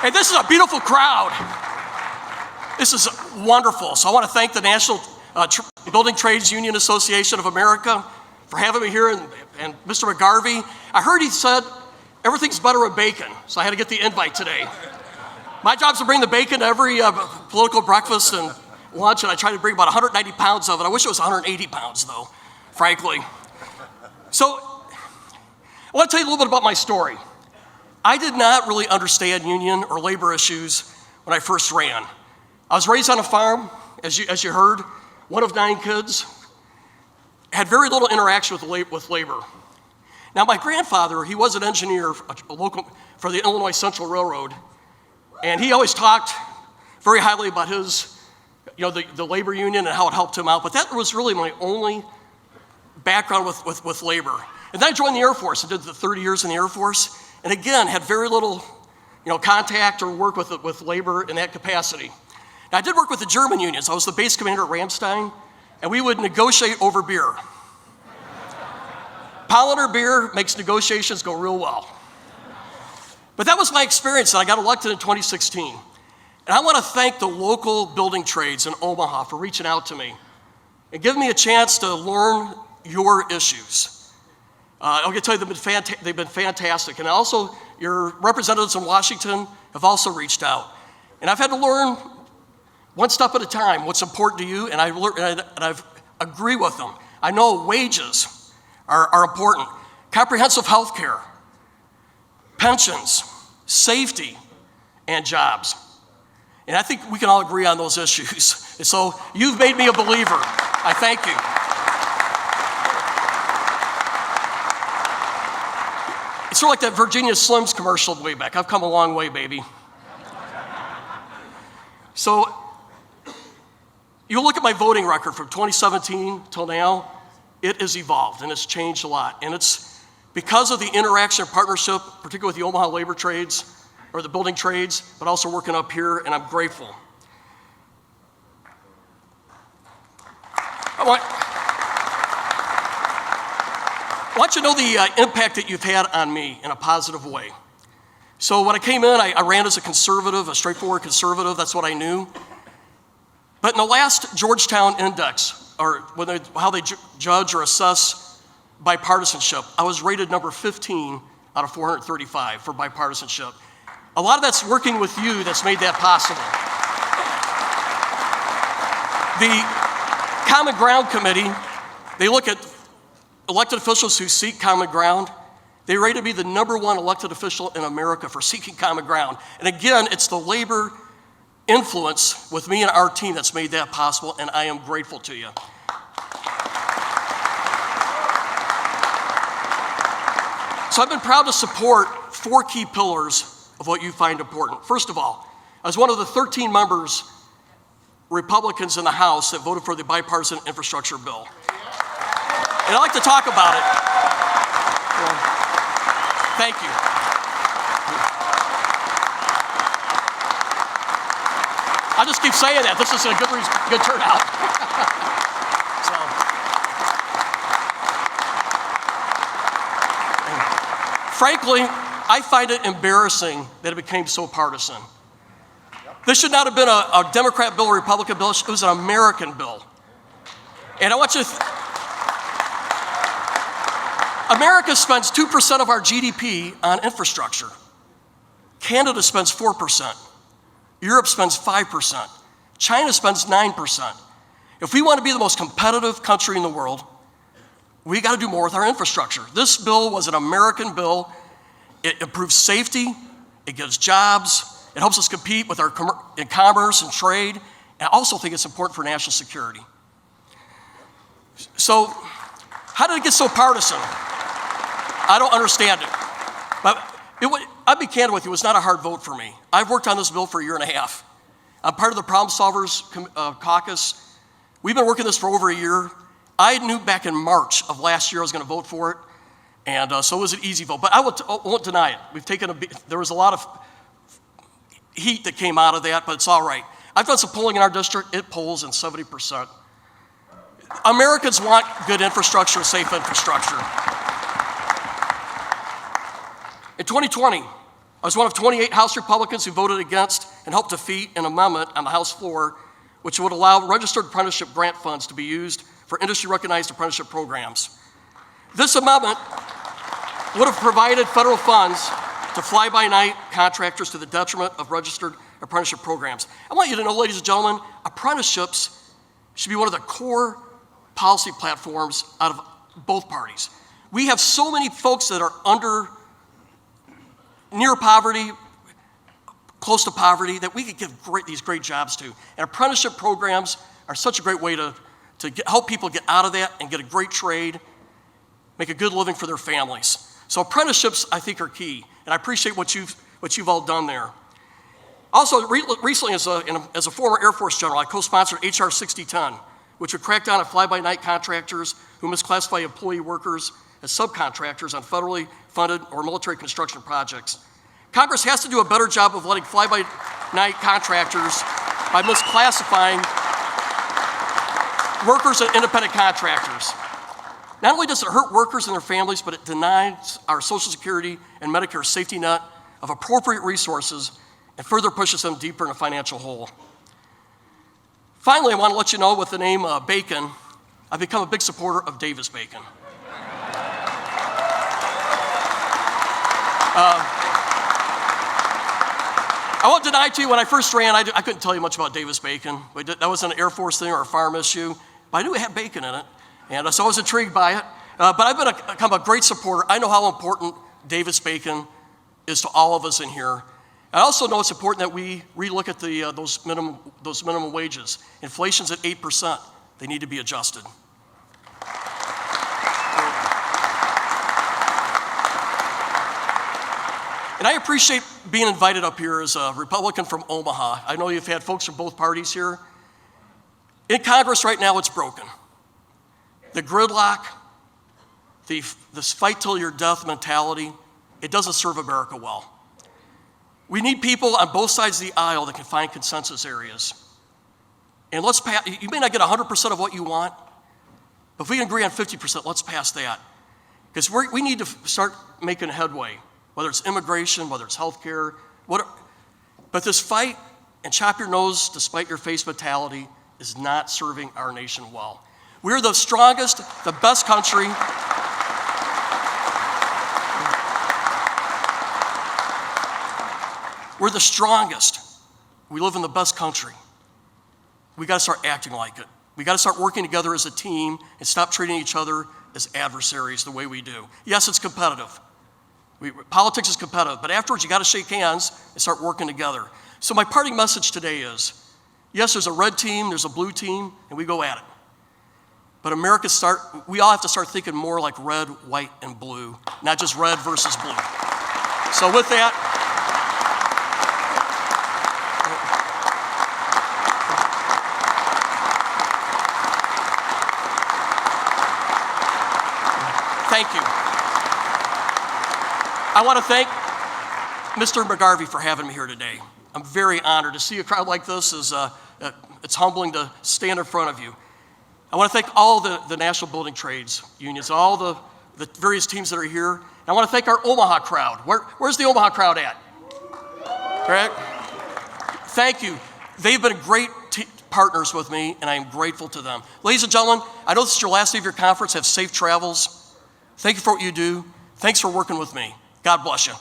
And this is a beautiful crowd. This is wonderful. So I want to thank the National Building Trades Union Association of America for having me here, and Mr. McGarvey. I heard he said everything's better with bacon, so I had to get the invite today. My job is to bring the bacon to every political breakfast and lunch, and I try to bring about 190 pounds of it. I wish it was 180 pounds, though, frankly. So I want to tell you a little bit about my story. I did not really understand union or labor issues when I first ran. I was raised on a farm, as you heard, one of 9 kids, had very little interaction with labor. Now, my grandfather, he was an engineer for the Illinois Central Railroad, and he always talked very highly about his, the labor union and how it helped him out, but that was really my only background with labor. And then I joined the Air Force and did the 30 years in the Air Force, and again, had very little contact or work with labor in that capacity. Now, I did work with the German unions. I was the base commander at Ramstein, and we would negotiate over beer. Polliner beer makes negotiations go real well. But that was my experience, and I got elected in 2016. And I want to thank the local building trades in Omaha for reaching out to me and giving me a chance to learn your issues. I'll tell you, they've been fantastic. And also, your representatives in Washington have also reached out. And I've had to learn one step at a time what's important to you, and I agree with them. I know wages are important, comprehensive health care, pensions, safety, and jobs. And I think we can all agree on those issues. And so you've made me a believer. I thank you. It's sort of like that Virginia Slims commercial way back. I've come a long way, baby. So you look at my voting record from 2017 till now, it has evolved and it's changed a lot. And it's because of the interaction and partnership, particularly with the Omaha labor trades, or the building trades, but also working up here, and I'm grateful. I want you to know the impact that you've had on me in a positive way. So when I came in, I ran as a conservative, a straightforward conservative. That's what I knew. But in the last Georgetown Index, or how they judge or assess bipartisanship, I was rated number 15 out of 435 for bipartisanship. A lot of that's working with you that's made that possible. The Common Ground Committee, they look at elected officials who seek common ground. They rated me the #1 elected official in America for seeking common ground. And again, it's the labor influence with me and our team that's made that possible, and I am grateful to you. So I've been proud to support 4 key pillars of what you find important. First of all, as one of the 13 members, Republicans in the House, that voted for the bipartisan infrastructure bill. And I'd like to talk about it. Thank you. I'll just keep saying that. This is a good turnout. Frankly, I find it embarrassing that it became so partisan. This should not have been a Democrat bill or Republican bill. It was an American bill. And I want you to America spends 2% of our GDP on infrastructure. Canada spends 4%. Europe spends 5%. China spends 9%. If we want to be the most competitive country in the world, we got to do more with our infrastructure. This bill was an American bill. It improves safety, it gives jobs, it helps us compete with in commerce and trade, and I also think it's important for national security. So, how did it get so partisan? I don't understand it. But I'll be candid with you, it was not a hard vote for me. I've worked on this bill for a year and a half. I'm part of the Problem Solvers Caucus. We've been working this for over a year. I knew back in March of last year I was going to vote for it, and so it was an easy vote. But I won't deny it. There was a lot of heat that came out of that, but it's all right. I've done some polling in our district. It polls in 70%. Americans want good infrastructure, safe infrastructure. In 2020, I was one of 28 House Republicans who voted against and helped defeat an amendment on the House floor which would allow registered apprenticeship grant funds to be used for industry-recognized apprenticeship programs. This amendment would have provided federal funds to fly-by-night contractors to the detriment of registered apprenticeship programs. I want you to know, ladies and gentlemen, apprenticeships should be one of the core policy platforms out of both parties. We have so many folks that are near poverty, close to poverty, that we could give these great jobs to. And apprenticeship programs are such a great way to help people get out of that and get a great trade, make a good living for their families. So apprenticeships, I think, are key, and I appreciate what you've all done there. Also, recently, as a former Air Force general, I co-sponsored H.R. 6010, which would crack down on fly-by-night contractors who misclassify employee workers as subcontractors on federally funded or military construction projects. Congress has to do a better job of letting fly-by-night contractors by misclassifying workers and independent contractors. Not only does it hurt workers and their families, but it denies our Social Security and Medicare safety net of appropriate resources and further pushes them deeper in a financial hole. Finally, I want to let you know with the name Bacon, I've become a big supporter of Davis Bacon. I won't deny to you, when I first ran, I couldn't tell you much about Davis Bacon. That wasn't an Air Force thing or a farm issue, but I knew it had bacon in it, and so I was intrigued by it. But I've become a great supporter. I know how important Davis Bacon is to all of us in here. I also know it's important that we relook at those minimum wages. Inflation's at 8%. They need to be adjusted. And I appreciate being invited up here as a Republican from Omaha. I know you've had folks from both parties here. In Congress right now, it's broken. The gridlock, this fight till your death mentality, it doesn't serve America well. We need people on both sides of the aisle that can find consensus areas. And you may not get 100% of what you want, but if we can agree on 50%, let's pass that. Because we need to start making headway. Whether it's immigration, whether it's healthcare, but this fight and chop your nose despite your face mentality is not serving our nation well. We're the strongest, the best country. We're the strongest. We live in the best country. We got to start acting like it. We got to start working together as a team and stop treating each other as adversaries the way we do. Yes, it's competitive. Politics is competitive, but afterwards you got to shake hands and start working together. So my parting message today is, yes, there's a red team, there's a blue team, and we go at it. But we all have to start thinking more like red, white, and blue, not just red versus blue. So with that, thank you. I want to thank Mr. McGarvey for having me here today. I'm very honored to see a crowd like this. It's humbling to stand in front of you. I want to thank all the National Building Trades unions, all the various teams that are here. And I want to thank our Omaha crowd. Where's the Omaha crowd at? Correct? Thank you. They've been great partners with me, and I am grateful to them. Ladies and gentlemen, I know this is your last day of your conference. Have safe travels. Thank you for what you do. Thanks for working with me. God bless you.